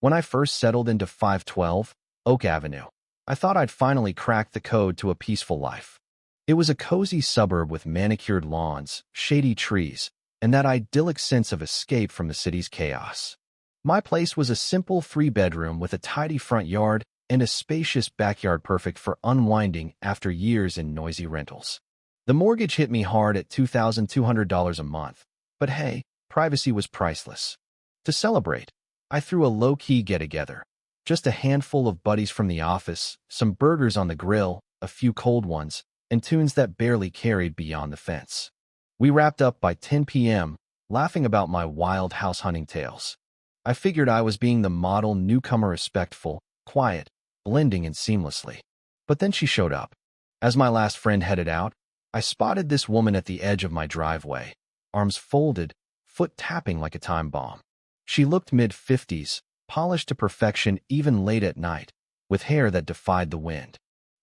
When I first settled into 512 Oak Avenue, I thought I'd finally cracked the code to a peaceful life. It was a cozy suburb with manicured lawns, shady trees, and that idyllic sense of escape from the city's chaos. My place was a simple three-bedroom with a tidy front yard and a spacious backyard perfect for unwinding after years in noisy rentals. The mortgage hit me hard at $2,200 a month, but hey, privacy was priceless. To celebrate, I threw a low-key get-together. Just a handful of buddies from the office, some burgers on the grill, a few cold ones, and tunes that barely carried beyond the fence. We wrapped up by 10 p.m., laughing about my wild house hunting tales. I figured I was being the model newcomer, respectful, quiet, blending in seamlessly. But then she showed up. As my last friend headed out, I spotted this woman at the edge of my driveway, arms folded, foot tapping like a time bomb. She looked mid-50s, polished to perfection even late at night, with hair that defied the wind.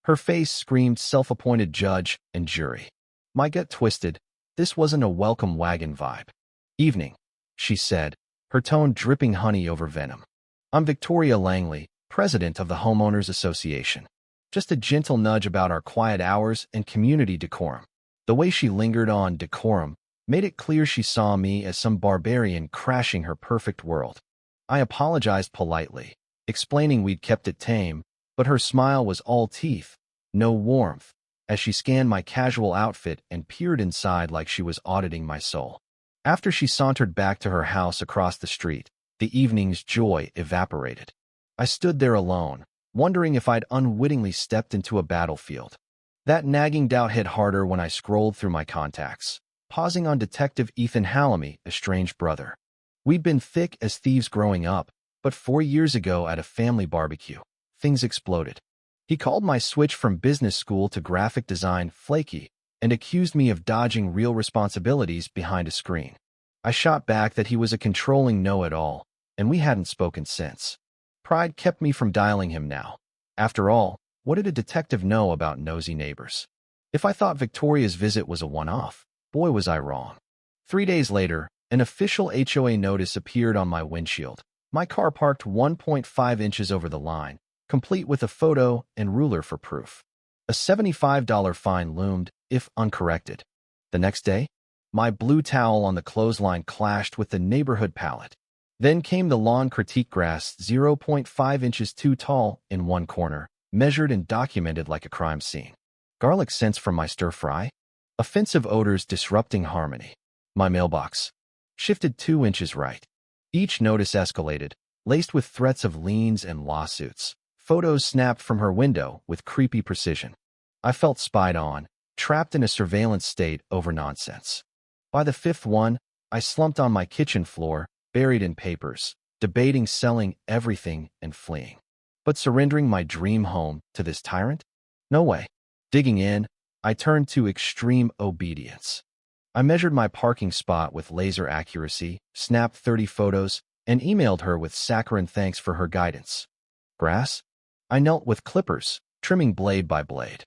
Her face screamed self-appointed judge and jury. My gut twisted. This wasn't a welcome wagon vibe. "Evening," she said, her tone dripping honey over venom. "I'm Victoria Langley, president of the Homeowners Association." Just a gentle nudge about our quiet hours and community decorum. The way she lingered on decorum made it clear she saw me as some barbarian crashing her perfect world. I apologized politely, explaining we'd kept it tame, but her smile was all teeth, no warmth, as she scanned my casual outfit and peered inside like she was auditing my soul. After she sauntered back to her house across the street, the evening's joy evaporated. I stood there alone, wondering if I'd unwittingly stepped into a battlefield. That nagging doubt hit harder when I scrolled through my contacts, pausing on Detective Ethan Halamy, estranged brother. We'd been thick as thieves growing up, but 4 years ago at a family barbecue, things exploded. He called my switch from business school to graphic design flaky and accused me of dodging real responsibilities behind a screen. I shot back that he was a controlling know-it-all, and we hadn't spoken since. Pride kept me from dialing him now. After all, what did a detective know about nosy neighbors? If I thought Victoria's visit was a one-off, boy was I wrong. 3 days later, an official HOA notice appeared on my windshield. My car parked 1.5 inches over the line, complete with a photo and ruler for proof. A $75 fine loomed, if uncorrected. The next day, my blue towel on the clothesline clashed with the neighborhood pallet. Then came the lawn critique, grass 0.5 inches too tall in one corner, measured and documented like a crime scene. Garlic scents from my stir-fry. Offensive odors disrupting harmony. My mailbox shifted 2 inches right. Each notice escalated, laced with threats of liens and lawsuits. Photos snapped from her window with creepy precision. I felt spied on, trapped in a surveillance state over nonsense. By the fifth one, I slumped on my kitchen floor, buried in papers, debating selling everything and fleeing. But surrendering my dream home to this tyrant? No way. Digging in, I turned to extreme obedience. I measured my parking spot with laser accuracy, snapped 30 photos, and emailed her with saccharine thanks for her guidance. Grass? I knelt with clippers, trimming blade by blade.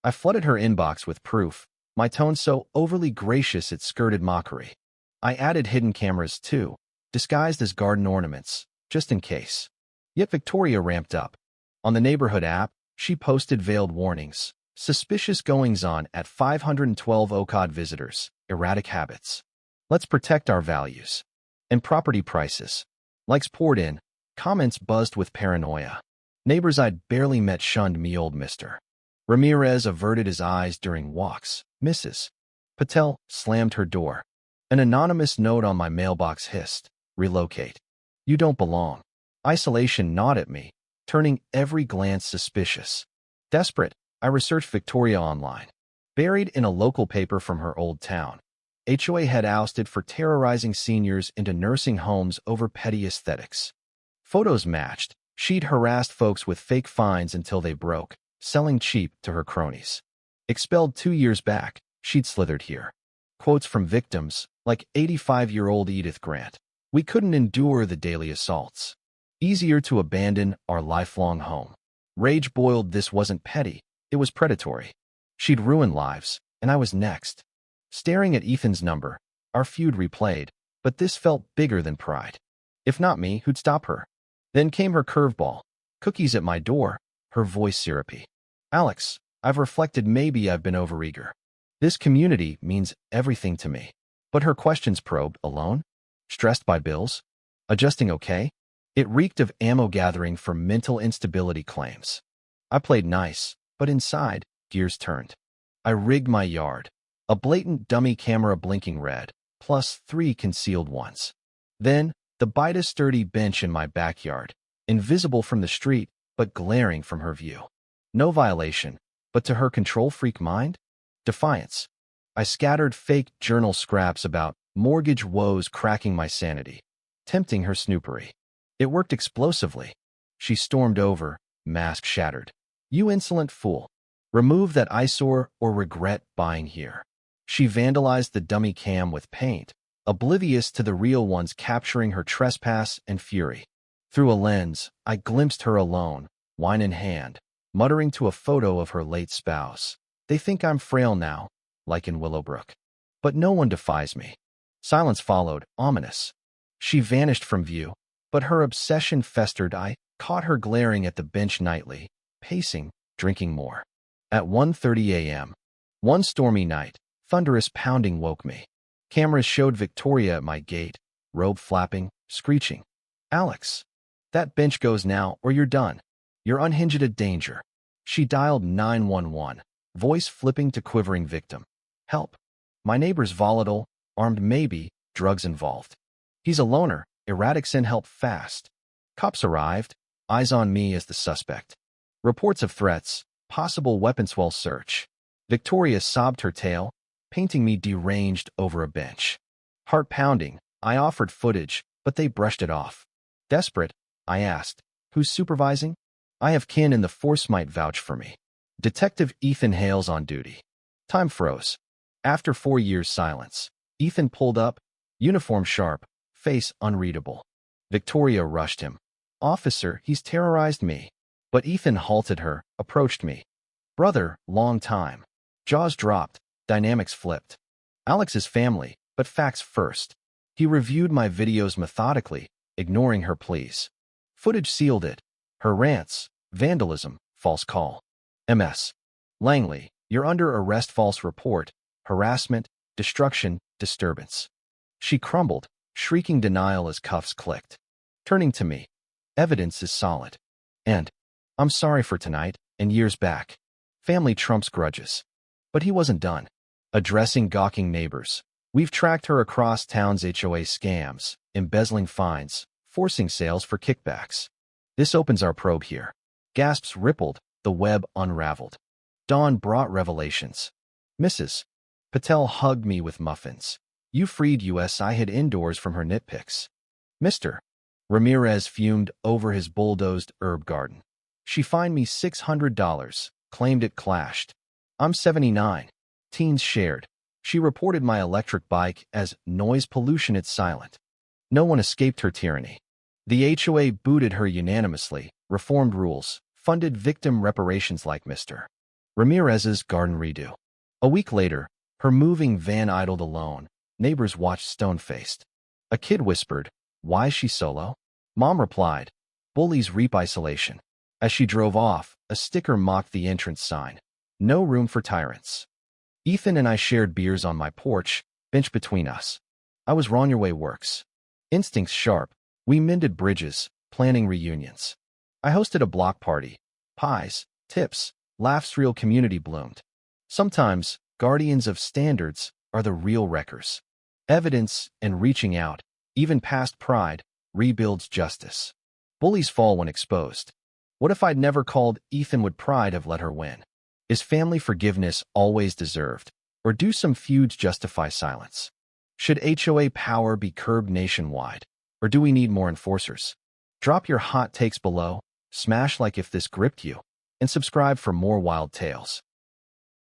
I flooded her inbox with proof, my tone so overly gracious it skirted mockery. I added hidden cameras too, disguised as garden ornaments, just in case. Yet Victoria ramped up. On the neighborhood app, she posted veiled warnings. Suspicious goings-on at 512 OCOD visitors, erratic habits. Let's protect our values. And property prices. Likes poured in, comments buzzed with paranoia. Neighbors I'd barely met shunned me, old mister. Ramirez averted his eyes during walks. Mrs. Patel slammed her door. An anonymous note on my mailbox hissed, "Relocate. You don't belong." Isolation gnawed at me, turning every glance suspicious. Desperate, I researched Victoria online. Buried in a local paper from her old town, HOA had ousted for terrorizing seniors into nursing homes over petty aesthetics. Photos matched. She'd harassed folks with fake fines until they broke, selling cheap to her cronies. Expelled 2 years back, she'd slithered here. Quotes from victims, like 85-year-old Edith Grant. "We couldn't endure the daily assaults. Easier to abandon our lifelong home." Rage boiled. This wasn't petty, it was predatory. She'd ruined lives, and I was next. Staring at Ethan's number, our feud replayed, but this felt bigger than pride. If not me, who'd stop her? Then came her curveball. Cookies at my door, her voice syrupy. Alex, I've reflected maybe I've been overeager. This community means everything to me. But her questions probed, alone? Stressed by bills? Adjusting okay? It reeked of ammo gathering for mental instability claims. I played nice, but inside, gears turned. I rigged my yard. A blatant dummy camera blinking red, plus 3 concealed ones. Then, the bita sturdy bench in my backyard, invisible from the street, but glaring from her view. No violation, but to her control freak mind? Defiance. I scattered fake journal scraps about mortgage woes cracking my sanity, tempting her snoopery. It worked explosively. She stormed over, mask shattered. You insolent fool. Remove that eyesore or regret buying here. She vandalized the dummy cam with paint, oblivious to the real ones capturing her trespass and fury. Through a lens, I glimpsed her alone, wine in hand, muttering to a photo of her late spouse. They think I'm frail now, like in Willowbrook. But no one defies me. Silence followed, ominous. She vanished from view, but her obsession festered. I caught her glaring at the bench nightly, pacing, drinking more. At 1:30 a.m., one stormy night, thunderous pounding woke me. Cameras showed Victoria at my gate, robe flapping, screeching. Alex, that bench goes now or you're done. You're unhinged at danger. She dialed 911, voice flipping to quivering victim. Help. My neighbor's volatile, armed maybe, drugs involved. He's a loner, erratic, send help fast. Cops arrived, eyes on me as the suspect. Reports of threats, possible weaponswell search. Victoria sobbed her tale, painting me deranged over a bench. Heart pounding, I offered footage, but they brushed it off. Desperate, I asked, who's supervising? I have kin and the force might vouch for me. Detective Ethan Hale's on duty. Time froze. After 4 years' silence, Ethan pulled up, uniform sharp, face unreadable. Victoria rushed him. Officer, he's terrorized me. But Ethan halted her, approached me. Brother, long time. Jaws dropped, dynamics flipped. Alex's family, but facts first. He reviewed my videos methodically, ignoring her pleas. Footage sealed it. Her rants, vandalism, false call. MS. Langley, you're under arrest, false report, harassment, destruction, disturbance. She crumbled, shrieking denial as cuffs clicked. Turning to me. Evidence is solid. And I'm sorry for tonight and years back. Family trumps grudges. But he wasn't done. Addressing gawking neighbors. We've tracked her across town's HOA scams, embezzling fines, forcing sales for kickbacks. This opens our probe here. Gasps rippled, the web unraveled. Dawn brought revelations. Mrs. Patel hugged me with muffins. You freed us. I hid indoors from her nitpicks. Mr. Ramirez fumed over his bulldozed herb garden. She fined me $600, claimed it clashed. I'm 79. Teens shared. She reported my electric bike as noise pollution. It's silent. No one escaped her tyranny. The HOA booted her unanimously, reformed rules, funded victim reparations like Mr. Ramirez's garden redo. A week later, her moving van idled alone. Neighbors watched stone-faced. A kid whispered, "Why is she solo?" Mom replied, "Bullies reap isolation." As she drove off, a sticker mocked the entrance sign. No room for tyrants. Ethan and I shared beers on my porch, bench between us. I was wrong, your way works. Instincts sharp. We mended bridges, planning reunions. I hosted a block party. Pies, tips, laughs, real community bloomed. Sometimes, guardians of standards are the real wreckers. Evidence and reaching out, even past pride, rebuilds justice. Bullies fall when exposed. What if I'd never called? Ethan would pride have let her win. Is family forgiveness always deserved, or do some feuds justify silence? Should HOA power be curbed nationwide, or do we need more enforcers? Drop your hot takes below, smash like if this gripped you, and subscribe for more wild tales.